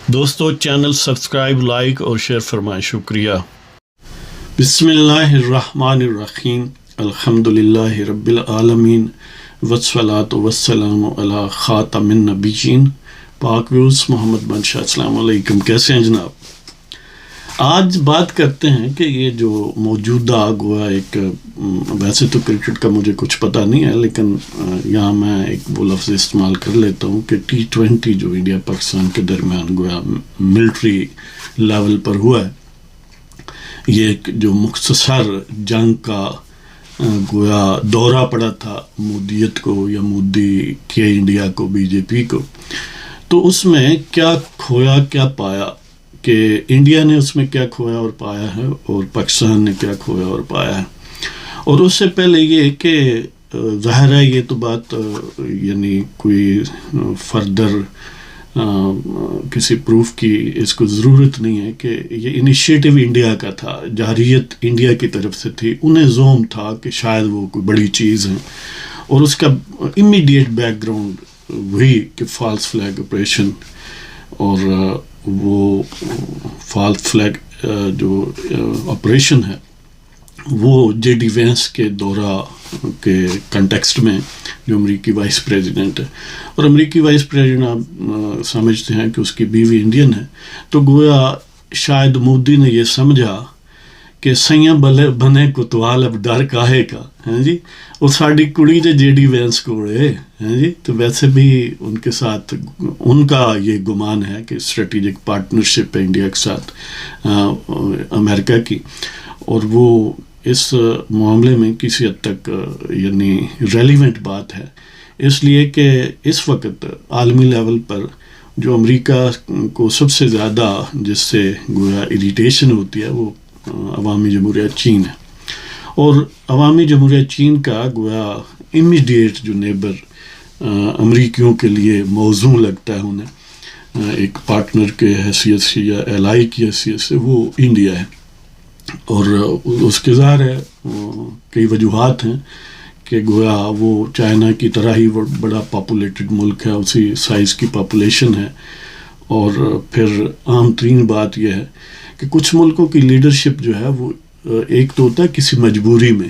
دوستو channel subscribe like اور share فرمائیں، شکریہ۔ بسم اللہ الرحمن الرحیم، الحمدللہ رب العالمین والصلاة والسلام علی خاتم النبیین۔ پاک ویوز محمد بن شاہ، السلام علیکم، کیسے ہیں جناب؟ آج بات کرتے ہیں کہ یہ جو موجودہ گویا ایک ویسے تو کرکٹ کا مجھے کچھ پتہ نہیں ہے، لیکن یہاں میں ایک وہ لفظ استعمال کر لیتا ہوں کہ T20 جو انڈیا پاکستان کے درمیان گویا ملٹری لیول پر ہوا ہے، یہ ایک جو مختصر جنگ کا گویا دورہ پڑا تھا مودیت کو یا مودی کے انڈیا کو، بی جے پی کو، تو اس میں کیا کھویا کیا پایا، کہ انڈیا نے اس میں کیا کھویا اور پایا ہے اور پاکستان نے کیا کھویا اور پایا ہے۔ اور اس سے پہلے یہ کہ ظاہر ہے یہ تو بات یعنی کوئی فردر کسی پروف کی اس کو ضرورت نہیں ہے کہ یہ انیشیٹو انڈیا کا تھا، جارحیت انڈیا کی طرف سے تھی، انہیں زوم تھا کہ شاید وہ کوئی بڑی چیز ہے، اور اس کا امیڈیٹ بیک گراؤنڈ وہی کہ فالس فلیگ آپریشن، اور وہ فالس فلیگ جو آپریشن ہے وہ جے ڈی وینس کے دورہ کے کنٹیکسٹ میں، جو امریکی وائس پریزیڈنٹ ہے، اور امریکی وائس پریزیڈنٹ آپ سمجھتے ہیں کہ اس کی بیوی انڈین ہے، تو گویا شاید مودی نے یہ سمجھا کہ سیاں بنے کوتوال اب ڈر کاہے کا، ہیں جی، اور ساڑی کڑی جے ڈی وینس کوڑے، ہیں جی، تو ویسے بھی ان کے ساتھ ان کا یہ گمان ہے کہ اسٹریٹجک پارٹنرشپ ہے انڈیا کے ساتھ امریکہ کی، اور وہ اس معاملے میں کسی حد تک یعنی ریلیونٹ بات ہے، اس لیے کہ اس وقت عالمی لیول پر جو امریکہ کو سب سے زیادہ جس سے گویا اریٹیشن ہوتی ہے وہ عوامی جمہوریہ چین ہے، اور عوامی جمہوریہ چین کا گویا امیڈیٹ جو نیبر امریکیوں کے لیے موزوں لگتا ہے انہیں ایک پارٹنر کے حیثیت سے یا ایلائی کی حیثیت سے، وہ انڈیا ہے، اور اس کے ظاہر ہے کئی وجوہات ہیں کہ گویا وہ چائنا کی طرح ہی بڑا پاپولیٹڈ ملک ہے، اسی سائز کی پاپولیشن ہے، اور پھر عام ترین بات یہ ہے کہ کچھ ملکوں کی لیڈرشپ جو ہے وہ ایک تو ہوتا ہے کسی مجبوری میں،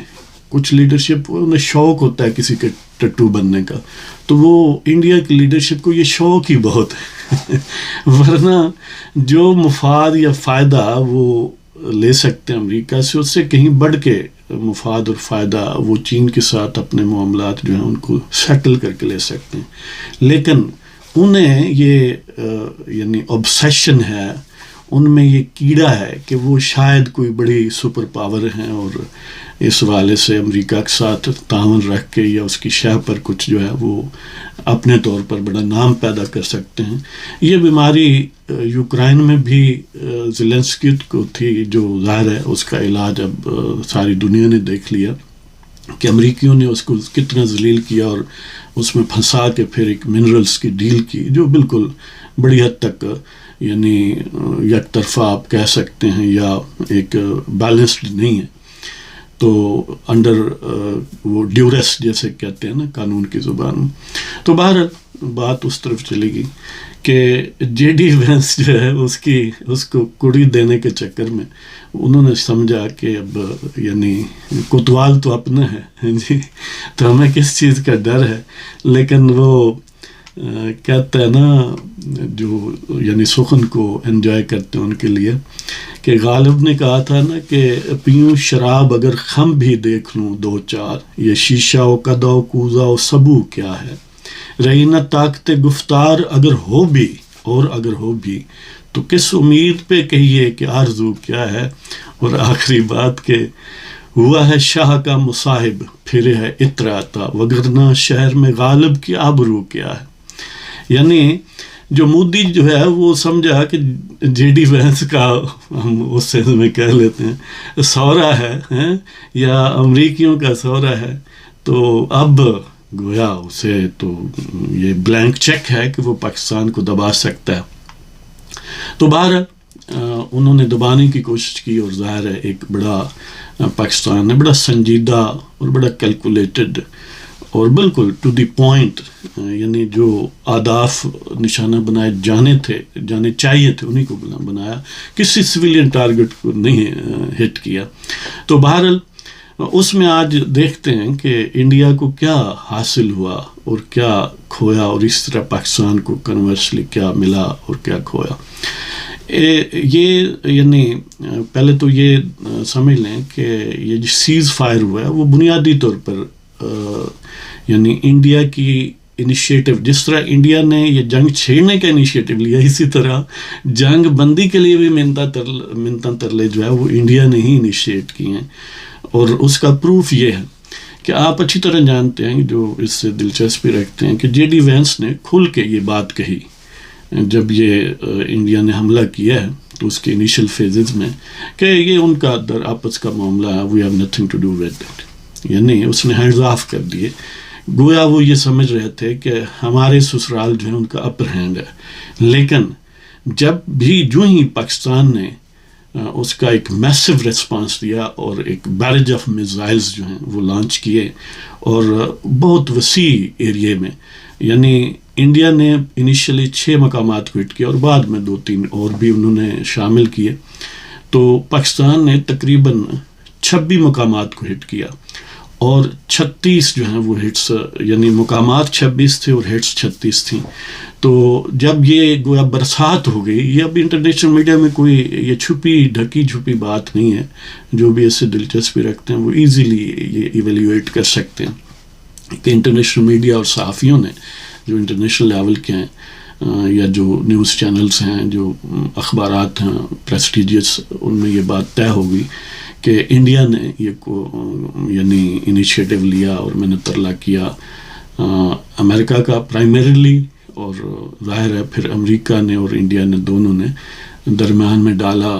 کچھ لیڈرشپ انہیں شوق ہوتا ہے کسی کے ٹٹو بننے کا، تو وہ انڈیا کی لیڈرشپ کو یہ شوق ہی بہت ہے ورنہ جو مفاد یا فائدہ وہ لے سکتے ہیں امریکہ سے، اس سے کہیں بڑھ کے مفاد اور فائدہ وہ چین کے ساتھ اپنے معاملات جو ہیں ان کو سیٹل کر کے لے سکتے ہیں، لیکن انہیں یہ یعنی obsession ہے، ان میں یہ کیڑا ہے کہ وہ شاید کوئی بڑی سپر پاور ہیں، اور اس حوالے سے امریکہ کے ساتھ تعاون رکھ کے یا اس کی شہ پر کچھ جو ہے وہ اپنے طور پر بڑا نام پیدا کر سکتے ہیں۔ یہ بیماری یوکرائن میں بھی زیلنسکی کو تھی، جو ظاہر ہے اس کا علاج اب ساری دنیا نے دیکھ لیا کہ امریکیوں نے اس کو کتنا ذلیل کیا اور اس میں پھنسا کے پھر ایک منرلز کی ڈیل کی جو بالکل بڑی حد تک یعنی یک طرفہ آپ کہہ سکتے ہیں یا ایک بیلنسڈ نہیں ہے، تو انڈر وہ ڈیوریس جیسے کہتے ہیں نا قانون کی زبان میں۔ تو بہرحال بات اس طرف چلے گی کہ جے ڈی وینس جو ہے اس کو کڑی دینے کے چکر میں انہوں نے سمجھا کہ اب یعنی کوتوال تو اپنا ہے جی، تو ہمیں کس چیز کا ڈر ہے، لیکن وہ کہتا ہے نا جو یعنی سخن کو انجوائے کرتے ہیں ان کے لیے، کہ غالب نے کہا تھا نا کہ پیوں شراب اگر خم بھی دیکھ لوں دو چار، یہ شیشہ و قدا و کوزہ و سبو کیا ہے، رہی نہ طاقت گفتار اگر ہو بھی، اور اگر ہو بھی تو کس امید پہ کہیے کہ آرزو کیا ہے، اور آخری بات کہ ہوا ہے شاہ کا مصاحب پھر ہے اطراتا، وگرنہ شہر میں غالب کی آبرو کیا ہے۔ یعنی جو مودی جو ہے وہ سمجھا کہ جے ڈی وینس کا ہم اس سینس میں کہہ لیتے ہیں سورا ہے یا امریکیوں کا سورا ہے، تو اب گویا اسے تو یہ بلینک چیک ہے کہ وہ پاکستان کو دبا سکتا ہے، تو بہرحال انہوں نے دبانے کی کوشش کی، اور ظاہر ہے ایک بڑا پاکستان نے بڑا سنجیدہ اور بڑا کیلکولیٹڈ اور بالکل ٹو دی پوائنٹ، یعنی جو اہداف نشانہ بنائے جانے چاہیے تھے انہیں کو بنایا، کسی سویلین ٹارگٹ کو نہیں ہٹ کیا. تو بہرحال اس میں آج دیکھتے ہیں کہ انڈیا کو کیا حاصل ہوا اور کیا کھویا، اور اس طرح پاکستان کو کنورسلی کیا ملا اور کیا کھویا. یہ یعنی پہلے تو یہ سمجھ لیں کہ یہ جو سیز فائر ہوا ہے وہ بنیادی طور پر یعنی انڈیا کی انیشیٹو، جس طرح انڈیا نے یہ جنگ چھیڑنے کا انیشیٹو لیا، اسی طرح جنگ بندی کے لیے بھی منتیں ترلے جو ہے وہ انڈیا نے ہی انیشیٹ کی ہیں. اور اس کا پروف یہ ہے کہ آپ اچھی طرح جانتے ہیں، جو اس سے دلچسپی رکھتے ہیں، کہ جے ڈی وینس نے کھل کے یہ بات کہی جب یہ انڈیا نے حملہ کیا ہے تو اس کے انیشل فیزز میں، کہ یہ ان کا در آپس کا معاملہ ہے، we have nothing to do with it. یعنی اس نے ہینڈز آف کر دیے، گویا وہ یہ سمجھ رہے تھے کہ ہمارے سسرال جو ہے ان کا اپر ہینڈ ہے. لیکن جو ہی پاکستان نے اس کا ایک میسو ریسپانس دیا اور ایک بیرج آف میزائلز جو ہیں وہ لانچ کیے، اور بہت وسیع ایریے میں، یعنی انڈیا نے انیشلی 6 مقامات کو ہٹ کیا اور بعد میں 2-3 اور بھی انہوں نے شامل کیے، تو پاکستان نے تقریباً 26 مقامات کو ہٹ کیا، اور 36 جو ہیں وہ ہٹس، یعنی مقامات 26 تھے اور ہٹس 36 تھیں. تو جب یہ گویا برسات ہو گئی، یہ اب انٹرنیشنل میڈیا میں کوئی یہ ڈھکی چھپی بات نہیں ہے، جو بھی اس سے دلچسپی رکھتے ہیں وہ ایزیلی یہ ایویلیویٹ کر سکتے ہیں کہ انٹرنیشنل میڈیا اور صحافیوں نے جو انٹرنیشنل لیول کے ہیں یا جو نیوز چینلز ہیں، جو اخبارات ہیں پریسٹیجیس، ان میں یہ بات طے ہوگی کہ انڈیا نے یعنی انیشیٹو لیا اور میں نے ترلا کیا امریکہ کا پرائمریلی، اور ظاہر ہے پھر امریکہ نے اور انڈیا نے دونوں نے درمیان میں ڈالا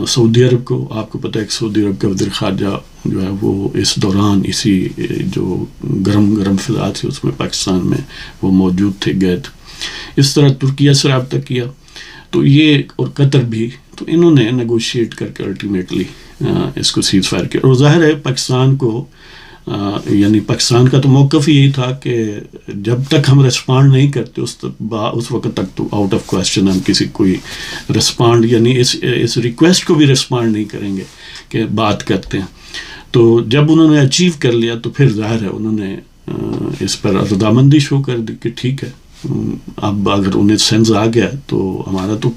سعودی عرب کو. آپ کو پتہ ہے کہ سعودی عرب کا وزیر خارجہ جو ہے وہ اس دوران اسی جو گرم فضا تھی اس میں پاکستان میں وہ موجود تھے، گئے تھے. اس طرح ترکیہ سے رابطہ کیا، تو یہ اور قطر بھی، تو انہوں نے نیگوشیٹ کر کے الٹیمیٹلی اس کو سیز فائر کیا. اور ظاہر ہے پاکستان کو یعنی پاکستان کا تو موقف یہی تھا کہ جب تک ہم ریسپانڈ نہیں کرتے اس وقت تک تو آؤٹ آف کویسچن ہم کسی کوئی ریسپانڈ یعنی اس ریکویسٹ کو بھی ریسپانڈ نہیں کریں گے کہ بات کرتے ہیں. تو جب انہوں نے اچیو کر لیا تو پھر ظاہر ہے انہوں نے اس پر رضامندی شو کر دی کہ ٹھیک ہے، اب اگر انہیں سینس آ گیا تو ہمارا تو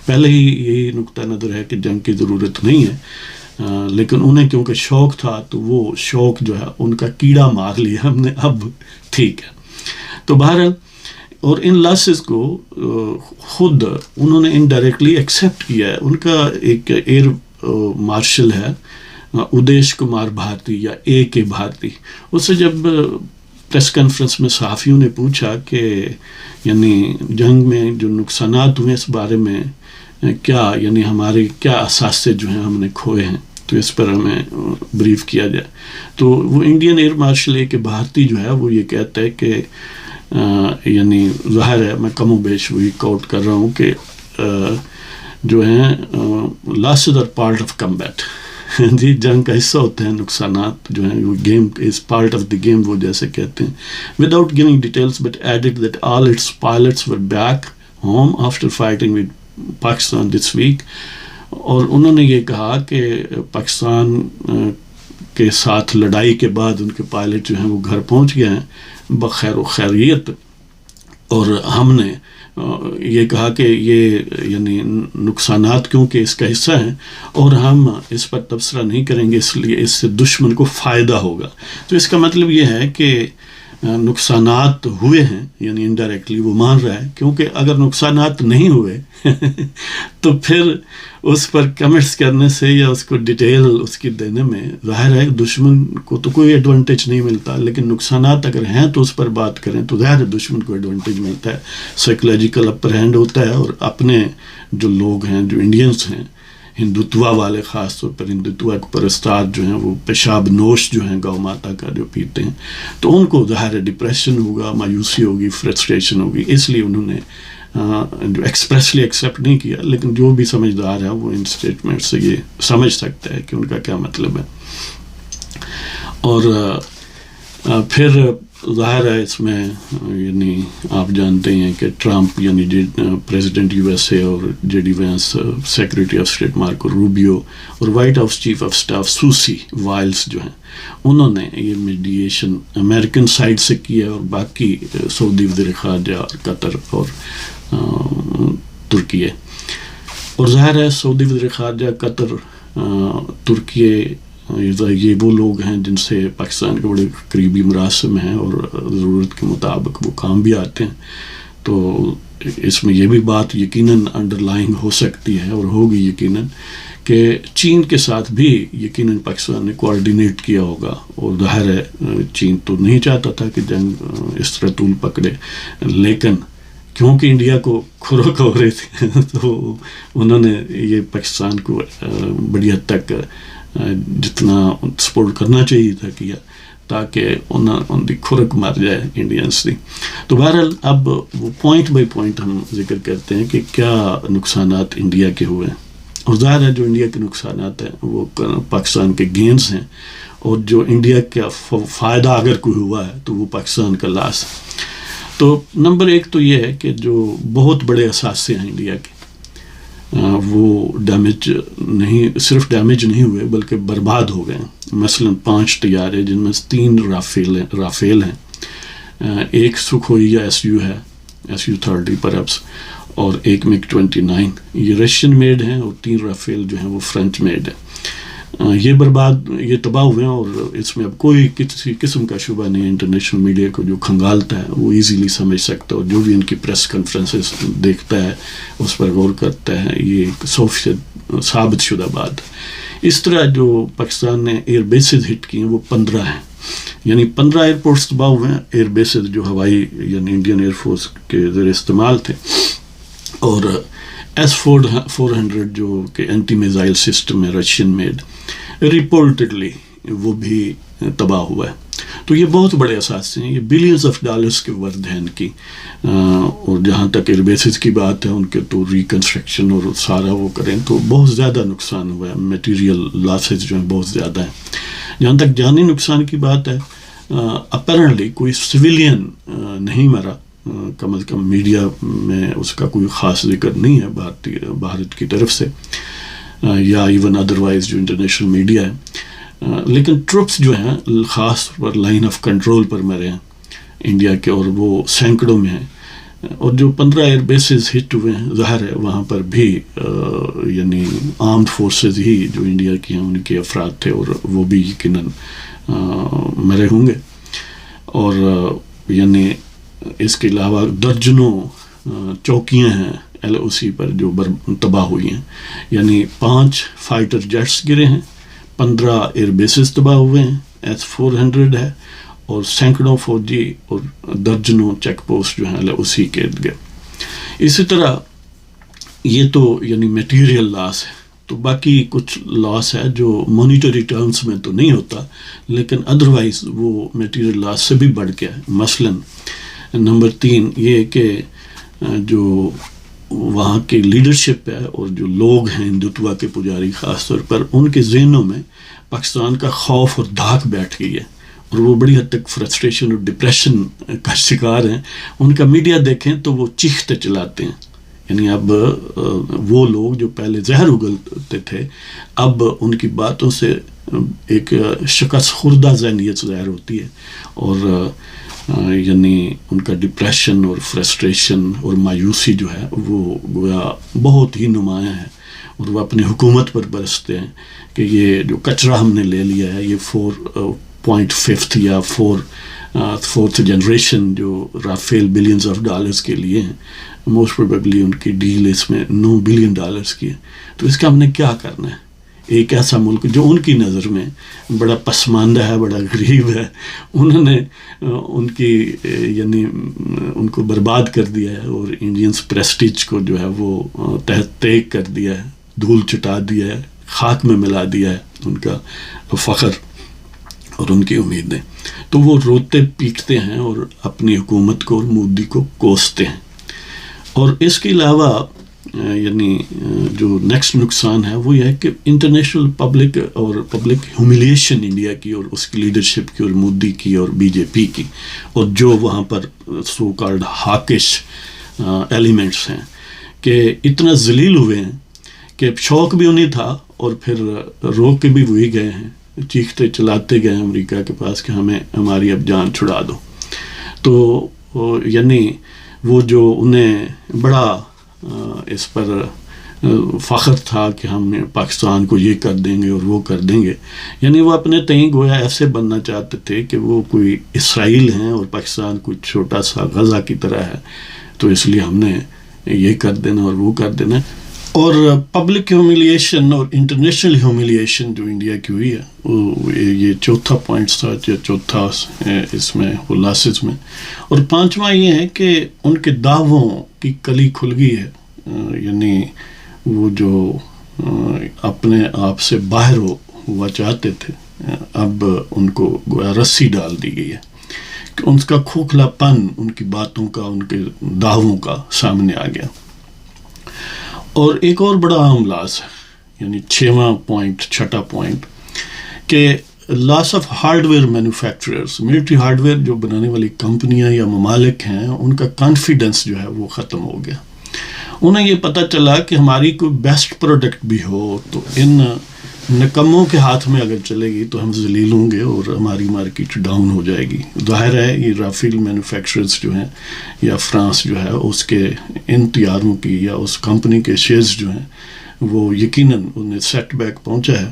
پہلے ہی یہی نقطہ نظر ہے کہ جنگ کی ضرورت نہیں ہے، لیکن انہیں کیونکہ شوق تھا تو وہ شوق جو ہے ان کا کیڑا مار لیا ہم نے، اب ٹھیک ہے. تو بہرحال اور ان لاسز کو خود انہوں نے انڈائریکٹلی ایکسیپٹ کیا ہے. ان کا ایک ایئر مارشل ہے ادیش کمار بھارتی یا اے کے بھارتی، اس سے جب پریس کانفرنس میں صحافیوں نے پوچھا کہ یعنی جنگ میں جو نقصانات ہوئے اس بارے میں کیا، یعنی ہمارے کیا اثاثے جو ہیں ہم نے کھوئے ہیں، تو اس پر ہمیں بریف کیا جائے، تو وہ انڈین ایئر مارشل اے کے بھارتی جو ہے وہ یہ کہتا ہے کہ یعنی ظاہر ہے میں کم و بیش وہی کوٹ کر رہا ہوں کہ جو ہیں losses are part of combat, جی جنگ کا حصہ ہوتے ہیں نقصانات جو ہیں، وہ game is part of the game وہ جیسے کہتے ہیں. Without giving details but added that all its pilots were back home after fighting with Pakistan this week. اور انہوں نے یہ کہا کہ پاکستان کے ساتھ لڑائی کے بعد ان کے پائلٹ جو ہیں وہ گھر پہنچ گئے ہیں بخیر و خیریت، اور ہم نے یہ کہا کہ یہ یعنی نقصانات کیونکہ اس کا حصہ ہیں اور ہم اس پر تبصرہ نہیں کریں گے، اس لیے اس سے دشمن کو فائدہ ہوگا. تو اس کا مطلب یہ ہے کہ نقصانات ہوئے ہیں، یعنی انڈائریکٹلی وہ مان رہا ہے، کیونکہ اگر نقصانات نہیں ہوئے تو پھر اس پر کمنٹس کرنے سے یا اس کو ڈیٹیل اس کی دینے میں ظاہر ہے دشمن کو تو کوئی ایڈوانٹیج نہیں ملتا، لیکن نقصانات اگر ہیں تو اس پر بات کریں تو ظاہر ہے دشمن کو ایڈوانٹیج ملتا ہے، سائیکولوجیکل اپر ہینڈ ہوتا ہے. اور اپنے جو لوگ ہیں جو انڈینس ہیں ہندوتوا والے، خاص طور پر ہندوتوا پرستار جو ہیں وہ پیشاب نوش جو ہیں گاؤں ماتا کا جو پیتے ہیں، تو ان کو ظاہر ہے ڈپریشن ہوگا، مایوسی ہوگی، فرسٹریشن ہوگی. اس لیے انہوں نے جو ایکسپریسلی ایکسیپٹ نہیں کیا، لیکن جو بھی سمجھدار ہے وہ ان اسٹیٹمنٹ سے یہ سمجھ سکتا ہے کہ ان کا کیا مطلب ہے. اور پھر ظاہر ہے اس میں یعنی آپ جانتے ہیں کہ ٹرمپ یعنی پریزیڈنٹ یو ایس اے اور J D Vance secretary of state Marco Rubio اور White House chief of staff Susie Wiles جو ہیں انہوں نے یہ میڈیشن امریکن سائڈ سے کیا اور باقی سعودی وزیر خارجہ اور قطر اور ترکیے. اور ظاہر ہے سعودی وزیر خارجہ قطر ترکیے یہ وہ لوگ ہیں جن سے پاکستان کے بڑے قریبی مراسم ہیں اور ضرورت کے مطابق وہ کام بھی آتے ہیں. تو اس میں یہ بھی بات یقیناً انڈر لائنگ ہو سکتی ہے اور ہوگی یقیناً کہ چین کے ساتھ بھی یقیناً پاکستان نے کوآرڈینیٹ کیا ہوگا. اور ظاہر ہے چین تو نہیں چاہتا تھا کہ جنگ اس طرح طول پکڑے، لیکن کیونکہ انڈیا کو کھرک ہو رہے تھے تو انہوں نے یہ پاکستان کو بڑی حد تک جتنا سپورٹ کرنا چاہیے تھا کیا تاکہ ان دی کھرک مار جائے انڈینس دی. تو بہرحال اب وہ پوائنٹ بائی پوائنٹ ہم ذکر کرتے ہیں کہ کیا نقصانات انڈیا کے ہوئے ہیں. اور ظاہر ہے جو انڈیا کے نقصانات ہیں وہ پاکستان کے گینز ہیں، اور جو انڈیا کا فائدہ اگر کوئی ہوا ہے تو وہ پاکستان کا لاس ہے. تو نمبر ایک تو یہ ہے کہ جو بہت بڑے اثاثے ہیں انڈیا کے وہ ڈیمیج نہیں، صرف ڈیمیج نہیں ہوئے بلکہ برباد ہو گئے. مثلا 5 طیارے جن میں 3 رافیل ہیں، ایک سکھوئی یا SU ہے SU-30 پرپس، اور ایک MiG-29 یہ رشین میڈ ہیں، اور 3 رافیل جو ہیں وہ فرینچ میڈ ہیں. یہ تباہ ہوئے ہیں، اور اس میں اب کوئی کسی قسم کا شبہ نہیں ہے. انٹرنیشنل میڈیا کو جو کھنگالتا ہے وہ ایزیلی سمجھ سکتا ہے، اور جو بھی ان کی پریس کانفرنسز دیکھتا ہے اس پر غور کرتا ہے، یہ 100% ثابت شدہ بات ہے. اس طرح جو پاکستان نے ایئر بیسز ہٹ کی ہیں وہ 15 ہیں، یعنی 15 ایئرپورٹس تباہ ہوئے ہیں، ایئر بیسز جو ہوائی یعنی انڈین ایئر فورس کے زیر استعمال تھے. اور S-400 جو کہ اینٹی میزائل سسٹم ہے رشین میڈ، رپورٹڈلی وہ بھی تباہ ہوا ہے. تو یہ بہت بڑے اثاثے ہیں، یہ بلینز آف ڈالرز کے ورد ہیں ان کی. اور جہاں تک ایئر بیسز کی بات ہے ان کے تو ریکنسٹرکشن اور سارا وہ کریں تو بہت زیادہ نقصان ہوا ہے، میٹیریل لاسز جو ہیں بہت زیادہ ہیں. جہاں تک جانی نقصان کی بات ہے اپیرنٹلی کوئی سویلین نہیں مرا، کم از کم میڈیا میں اس کا کوئی خاص ذکر نہیں ہے بھارت کی طرف سے یا ایون ادروائز جو انٹرنیشنل میڈیا ہے. لیکن ٹروپس جو ہیں خاص پر لائن آف کنٹرول پر مرے ہیں انڈیا کے، اور وہ سینکڑوں میں ہیں. اور جو 15 ایئر بیسز ہٹ ہوئے ہیں ظاہر ہے وہاں پر بھی یعنی آرمڈ فورسز ہی جو انڈیا کی ہیں ان کے افراد تھے، اور وہ بھی یقیناً مرے ہوں گے. اور یعنی اس کے علاوہ درجنوں چوکیاں ہیں LOC پر جو تباہ ہوئی ہیں، یعنی 5 فائٹر جیٹس گرے ہیں، 15 ایئر بیسز تباہ ہوئے ہیں، S-400 ہے، اور سینکڑوں فوجی اور درجنوں چیک پوسٹ جو ہیں LOC کے ارد گرد. اسی طرح یہ تو یعنی میٹیریل لاس ہے. تو باقی کچھ لاس ہے جو مانیٹری ٹرمز میں تو نہیں ہوتا، لیکن ادروائز وہ میٹیریل لاس سے بھی بڑھ گیا ہے. مثلاً نمبر 3 یہ کہ جو وہاں کی لیڈرشپ ہے اور جو لوگ ہیں ہندوتوا کے پجاری خاص طور پر، ان کے ذہنوں میں پاکستان کا خوف اور دھاک بیٹھ گئی ہے، اور وہ بڑی حد تک فرسٹریشن اور ڈپریشن کا شکار ہیں. ان کا میڈیا دیکھیں تو وہ چیختے چلاتے ہیں، یعنی اب وہ لوگ جو پہلے زہر اگلتے تھے اب ان کی باتوں سے ایک شکست خوردہ ذہنیت ظاہر ہوتی ہے، اور یعنی ان کا ڈپریشن اور فرسٹریشن اور مایوسی جو ہے وہ گویا بہت ہی نمایاں ہے. اور وہ اپنی حکومت پر برستے ہیں کہ یہ جو کچرا ہم نے لے لیا ہے، یہ 4.5 یا 4th جنریشن جو رافیل بلینز آف ڈالرز کے لیے ہیں، موسٹ پروبیبلی ان کی ڈیل اس میں $9 بلین کی ہے. تو اس کا ہم نے کیا کرنا ہے؟ ایک ایسا ملک جو ان کی نظر میں بڑا پسماندہ ہے، بڑا غریب ہے، انہوں نے ان کی یعنی ان کو برباد کر دیا ہے، اور انڈینس پریسٹیج کو جو ہے وہ تحت تیگ کر دیا ہے، دھول چٹا دیا ہے، خاک میں ملا دیا ہے ان کا فخر اور ان کی امیدیں. تو وہ روتے پیٹتے ہیں اور اپنی حکومت کو اور مودی کو کوستے ہیں. اور اس کے علاوہ یعنی جو نیکسٹ نقصان ہے وہ یہ ہے کہ انٹرنیشنل پبلک ہیوملیشن انڈیا کی اور اس کی لیڈرشپ کی اور مودی کی اور بی جے پی کی اور جو وہاں پر سو کالڈ ہاکش ایلیمنٹس ہیں کہ اتنا ذلیل ہوئے ہیں کہ شوق بھی انہیں تھا اور پھر روک کے بھی وہی گئے ہیں، چیختے چلاتے گئے ہیں امریکہ کے پاس کہ ہماری اب جان چھڑا دو. تو یعنی وہ جو انہیں بڑا اس پر فخر تھا کہ ہم پاکستان کو یہ کر دیں گے اور وہ کر دیں گے، یعنی وہ اپنے تئیں گویا ایسے بننا چاہتے تھے کہ وہ کوئی اسرائیل ہیں اور پاکستان کوئی چھوٹا سا غزہ کی طرح ہے، تو اس لیے ہم نے یہ کر دینا اور وہ کر دینا. اور پبلک ہیوملیشن اور انٹرنیشنل ہیوملیشن جو انڈیا کی ہوئی ہے، یہ چوتھا پوائنٹ تھا، چوتھا اس میں وہ لاسز میں. اور پانچواں یہ ہے کہ ان کے دعووں کی کلی کھل گئی ہے، یعنی وہ جو اپنے آپ سے باہر ہوا چاہتے تھے اب ان کو گویا رسی ڈال دی گئی ہے کہ ان کا کھوکھلا پن ان کی باتوں کا، ان کے دعووں کا سامنے آ گیا. اور ایک اور بڑا اہم لاس ہے، یعنی چھٹا پوائنٹ کہ loss of hardware manufacturers, military hardware جو بنانے والی کمپنیاں یا ممالک ہیں، ان کا کانفیڈنس جو ہے وہ ختم ہو گیا. انہیں یہ پتہ چلا کہ ہماری کوئی بیسٹ پروڈکٹ بھی ہو تو ان نکموں کے ہاتھ میں اگر چلے گی تو ہم ذلیل ہوں گے اور ہماری مارکیٹ ڈاؤن ہو جائے گی. ظاہر ہے یہ رافیل مینوفیکچررز جو ہیں یا فرانس جو ہے اس کے ان طیاروں کی یا اس کمپنی کے شیئرز جو ہیں وہ یقیناً انہیں سیٹ بیک پہنچا ہے.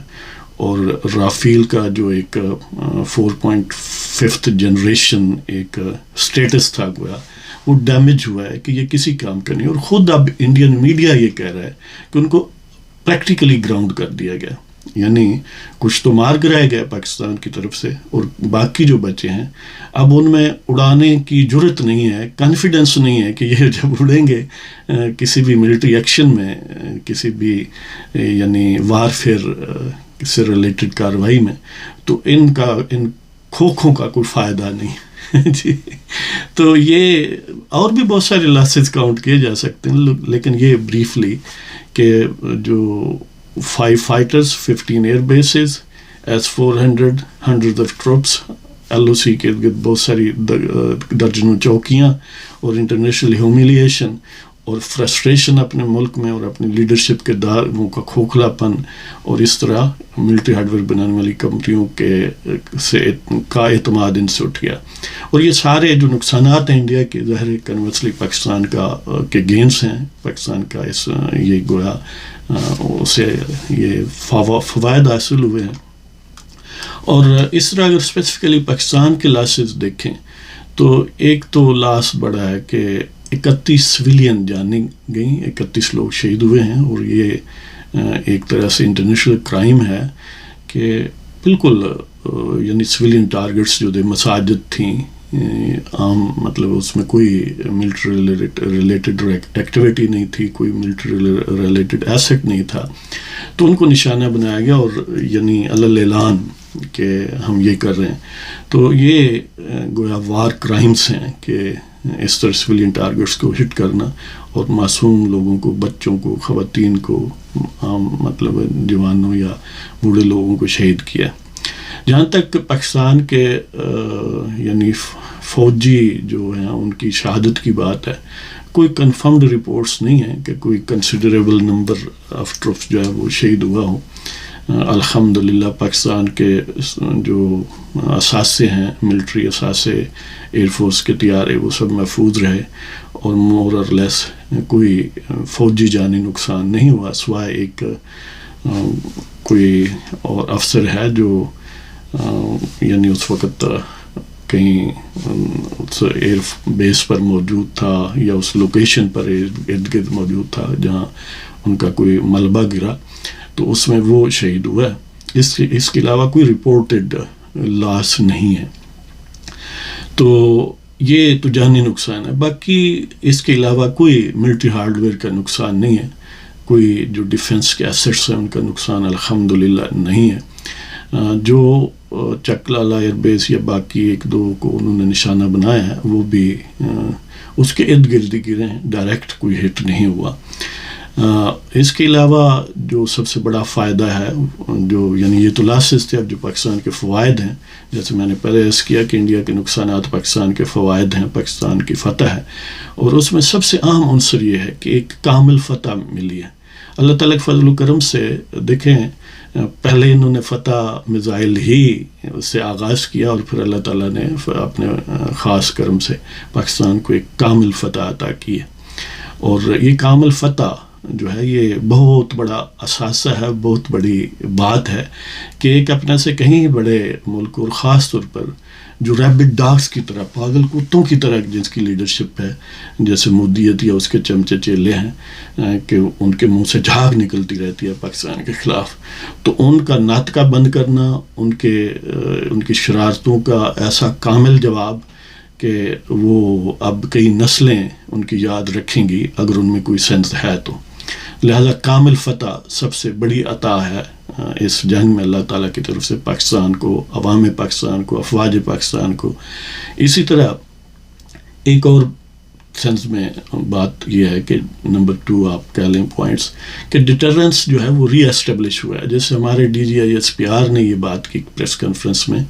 اور رافیل کا جو ایک 4.5 جنریشن ایک سٹیٹس تھا گویا وہ ڈیمیج ہوا ہے کہ یہ کسی کام کا نہیں. اور خود اب انڈین میڈیا یہ کہہ رہا ہے کہ ان کو پریکٹیکلی گراؤنڈ کر دیا گیا، یعنی کچھ تو مار گرائے گئے پاکستان کی طرف سے اور باقی جو بچے ہیں اب ان میں اڑانے کی جرت نہیں ہے، کانفیڈنس نہیں ہے کہ یہ جب اڑیں گے کسی بھی ملٹری ایکشن میں، کسی بھی یعنی وارفیئر سے ریلیٹڈ کارروائی میں، تو ان کھوکھوں کا کوئی فائدہ نہیں. جی تو یہ اور بھی بہت سارے لاسز کاؤنٹ کیے جا سکتے ہیں، لیکن یہ بریفلی کہ جو 5 fighters, 15 air bases, S-400, hundreds of troops, LOC کے بہت ساری درجنوں چوکیاں اور انٹرنیشنل ہیوملیشن اور فرسٹریشن اپنے ملک میں اور اپنی لیڈرشپ کے دعووں کا کھوکھلا پن، اور اس طرح ملٹری ہارڈ ویئر بنانے والی کمپنیوں کا اعتماد ان سے اٹھ گیا. اور یہ سارے جو نقصانات ہیں انڈیا کے، ظاہر کنورسلی پاکستان کے گینز ہیں، پاکستان کا یہ گویا اسے یہ فوائد حاصل ہوئے ہیں. اور اس طرح اگر اسپیسیفکلی پاکستان کے لاسز دیکھیں تو ایک تو لاس بڑا ہے کہ 31 سویلین جانیں گئیں، 31 لوگ شہید ہوئے ہیں. اور یہ ایک طرح سے انٹرنیشنل کرائم ہے کہ بالکل یعنی سویلین ٹارگٹس جو تھے مساجد تھیں، عام مطلب اس میں کوئی ملٹری ریلیٹڈ ایکٹیویٹی نہیں تھی، کوئی ملٹری ریلیٹڈ ایسٹ نہیں تھا، تو ان کو نشانہ بنایا گیا اور یعنی علی اعلان کہ ہم یہ کر رہے ہیں. تو یہ گویا وار کرائمز ہیں کہ اس طرح سویلین ٹارگٹس کو ہٹ کرنا اور معصوم لوگوں کو، بچوں کو، خواتین کو، عام مطلب جوانوں یا بوڑھے لوگوں کو شہید کیا. جہاں تک پاکستان کے یعنی فوجی جو ہیں ان کی شہادت کی بات ہے، کوئی کنفرمڈ رپورٹس نہیں ہیں کہ کوئی کنسیڈریبل نمبر آف ٹروپس جو ہے وہ شہید ہوا ہو. الحمدللہ پاکستان کے جو اثاثے ہیں، ملٹری اثاثے، ایئر فورس کے طیارے، وہ سب محفوظ رہے اور مور اور لیس کوئی فوجی جانی نقصان نہیں ہوا، سوائے ایک کوئی اور افسر ہے جو یعنی اس وقت کہیں ایئر بیس پر موجود تھا یا اس لوکیشن پر ارد گرد موجود تھا جہاں ان کا کوئی ملبہ گرا، تو اس میں وہ شہید ہوا ہے. اس کے علاوہ کوئی رپورٹڈ لاس نہیں ہے. تو یہ تو جانی نقصان ہے. باقی اس کے علاوہ کوئی ملٹری ہارڈ ویئر کا نقصان نہیں ہے، کوئی جو ڈیفنس کے ایسٹس ہیں ان کا نقصان الحمدللہ نہیں ہے. جو چکلالہ ایئر بیس یا باقی ایک دو کو انہوں نے نشانہ بنایا ہے وہ بھی اس کے ارد گرد گرے ہیں، ڈائریکٹ کوئی ہٹ نہیں ہوا. اس کے علاوہ جو سب سے بڑا فائدہ ہے جو یعنی یہ تو لاسٹ تھے، اب جو پاکستان کے فوائد ہیں، جیسے میں نے پہلے عرض کیا کہ انڈیا کے نقصانات پاکستان کے فوائد ہیں، پاکستان کی فتح ہے، اور اس میں سب سے اہم عنصر یہ ہے کہ ایک کامل فتح ملی ہے اللہ تعالیٰ کے فضل و کرم سے۔ دیکھیں پہلے انہوں نے فتح میزائل ہی سے آغاز کیا، اور پھر اللہ تعالیٰ نے اپنے خاص کرم سے پاکستان کو ایک کامل فتح عطا کی ہے، اور یہ کامل فتح جو ہے یہ بہت بڑا اثاثہ ہے، بہت بڑی بات ہے کہ ایک اپنے سے کہیں بڑے ملک، اور خاص طور پر جو ریبڈ ڈاگس کی طرح، پاگل کتوں کی طرح جس کی لیڈرشپ ہے، جیسے مودیت یا اس کے چمچے چیلے ہیں کہ ان کے منہ سے جھاگ نکلتی رہتی ہے پاکستان کے خلاف، تو ان کا ناطقہ بند کرنا، ان کی شرارتوں کا ایسا کامل جواب کہ وہ اب کئی نسلیں ان کی یاد رکھیں گی اگر ان میں کوئی سینس ہے تو۔ لہذا کامل فتح سب سے بڑی عطا ہے اس جنگ میں اللہ تعالیٰ کی طرف سے پاکستان کو، عوام پاکستان کو، افواج پاکستان کو۔ اسی طرح ایک اور سینس میں بات یہ ہے کہ نمبر 2 آپ کہہ لیں پوائنٹس کہ ڈیٹرنس جو ہے وہ ری اسٹیبلش ہوا ہے، جیسے ہمارے DGISPR نے یہ بات کی پریس کانفرنس میں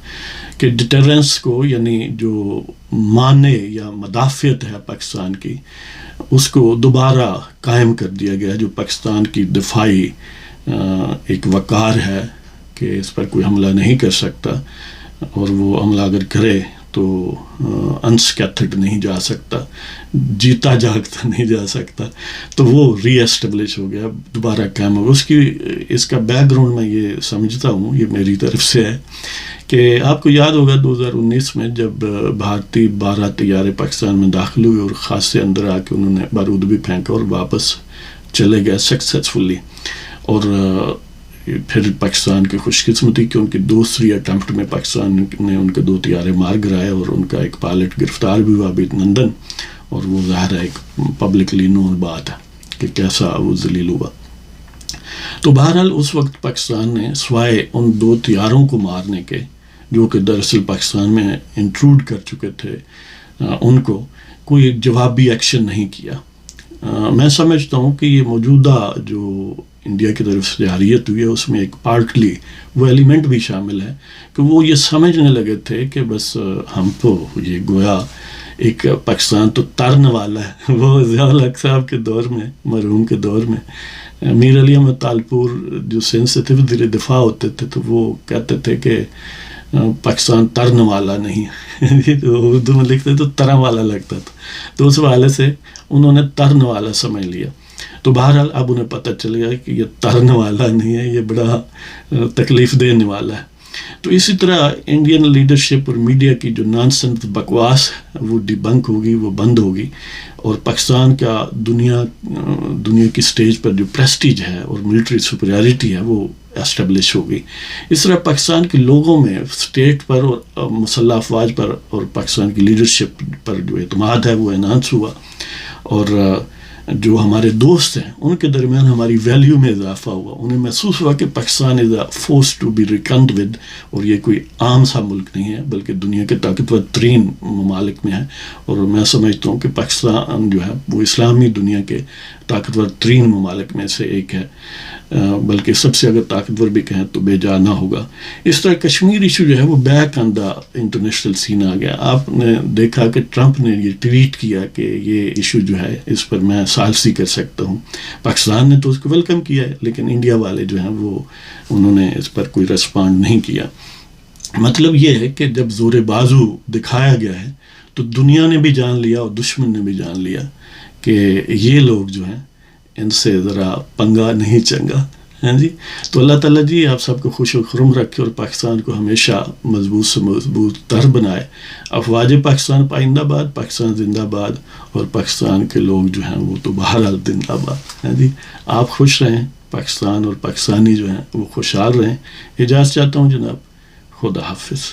کہ ڈیٹرنس کو یعنی جو مانع یا مدافعت ہے پاکستان کی، اس کو دوبارہ قائم کر دیا گیا، جو پاکستان کی دفاعی ایک وقار ہے کہ اس پر کوئی حملہ نہیں کر سکتا، اور وہ حملہ اگر کرے تو انسکیتھڈ نہیں جا سکتا، جیتا جاگتا نہیں جا سکتا، تو وہ ری اسٹیبلش ہو گیا، دوبارہ قائم ہو گیا۔ اس کا بیک گراؤنڈ میں یہ سمجھتا ہوں، یہ میری طرف سے ہے کہ آپ کو یاد ہوگا 2019 میں جب بھارتی 12 طیارے پاکستان میں داخل ہوئے اور خاصے اندر آ کے انہوں نے بارود بھی پھینکا اور واپس چلے گئے سکسیسفلی، اور پھر پاکستان کی خوش قسمتی کہ ان کی دوسری اٹمپٹ میں پاکستان نے ان کے 2 طیارے مار گرائے، اور ان کا ایک پائلٹ گرفتار بھی ہوا ابھی نندن، اور وہ ظاہر ہے ایک پبلکلی نون بات ہے کہ کیسا وہ ذلیل ہوا۔ تو بہرحال اس وقت پاکستان نے سوائے ان 2 طیاروں کو مارنے کے جو کہ دراصل پاکستان میں انٹروڈ کر چکے تھے، ان کو کوئی جوابی ایکشن نہیں کیا۔ میں سمجھتا ہوں کہ یہ موجودہ جو انڈیا کی طرف سے جارحیت ہوئی ہے اس میں ایک پارٹلی وہ ایلیمنٹ بھی شامل ہے کہ وہ یہ سمجھنے لگے تھے کہ بس ہم تو یہ گویا ایک پاکستان تو ترن والا ہے۔ وہ ضیاء الحق صاحب کے دور میں، مرحوم کے دور میں میر علی احمد تالپور جو سندھ سے تھے، وزیر دفاع ہوتے تھے، تو وہ کہتے تھے کہ پاکستان ترن والا نہیں ہے، اردو میں لکھتے تو ترن والا لگتا تھا، تو اس حوالے سے انہوں نے ترن والا سمجھ لیا۔ تو بہرحال اب انہیں پتہ چل گیا کہ یہ ترن والا نہیں ہے، یہ بڑا تکلیف دینے والا ہے۔ تو اسی طرح انڈین لیڈرشپ اور میڈیا کی جو نانسنس بکواس ہے وہ ڈی بنک ہوگی، وہ بند ہوگی، اور پاکستان کا دنیا کی سٹیج پر جو پریسٹیج ہے اور ملٹری سپریارٹی ہے وہ اسٹیبلش ہوگی۔ اس طرح پاکستان کے لوگوں میں اسٹیٹ پر اور مسلح افواج پر اور پاکستان کی لیڈرشپ پر جو اعتماد ہے وہ انہانس ہوا، اور جو ہمارے دوست ہیں ان کے درمیان ہماری ویلیو میں اضافہ ہوا، انہیں محسوس ہوا کہ Pakistan is a force to be reckoned with, اور یہ کوئی عام سا ملک نہیں ہے بلکہ دنیا کے طاقتور ترین ممالک میں ہے، اور میں سمجھتا ہوں کہ پاکستان جو ہے وہ اسلامی دنیا کے طاقتور ترین ممالک میں سے ایک ہے، بلکہ سب سے اگر طاقتور بھی کہیں تو بے جا نہ ہوگا۔ اس طرح کشمیر ایشو جو ہے وہ back on the international scene آ گیا۔ آپ نے دیکھا کہ ٹرمپ نے یہ ٹویٹ کیا کہ یہ ایشو جو ہے اس پر میں ثالثی کر سکتا ہوں۔ پاکستان نے تو اس کو ویلکم کیا ہے، لیکن انڈیا والے جو ہیں وہ انہوں نے اس پر کوئی ریسپونڈ نہیں کیا۔ مطلب یہ ہے کہ جب زور بازو دکھایا گیا ہے تو دنیا نے بھی جان لیا اور دشمن نے بھی جان لیا کہ یہ لوگ جو ہیں ان سے ذرا پنگا نہیں چنگا، ہیں جی۔ تو اللہ تعالیٰ جی آپ سب کو خوش و خرم رکھے اور پاکستان کو ہمیشہ مضبوط سے مضبوط تر بنائے۔ افواج پاکستان پائندہ باد، پاکستان زندہ باد، اور پاکستان کے لوگ جو ہیں وہ تو بہرحال زندہ باد، ہیں جی۔ آپ خوش رہیں، پاکستان اور پاکستانی جو ہیں وہ خوشحال رہیں۔ اجازت چاہتا ہوں جناب، خدا حافظ۔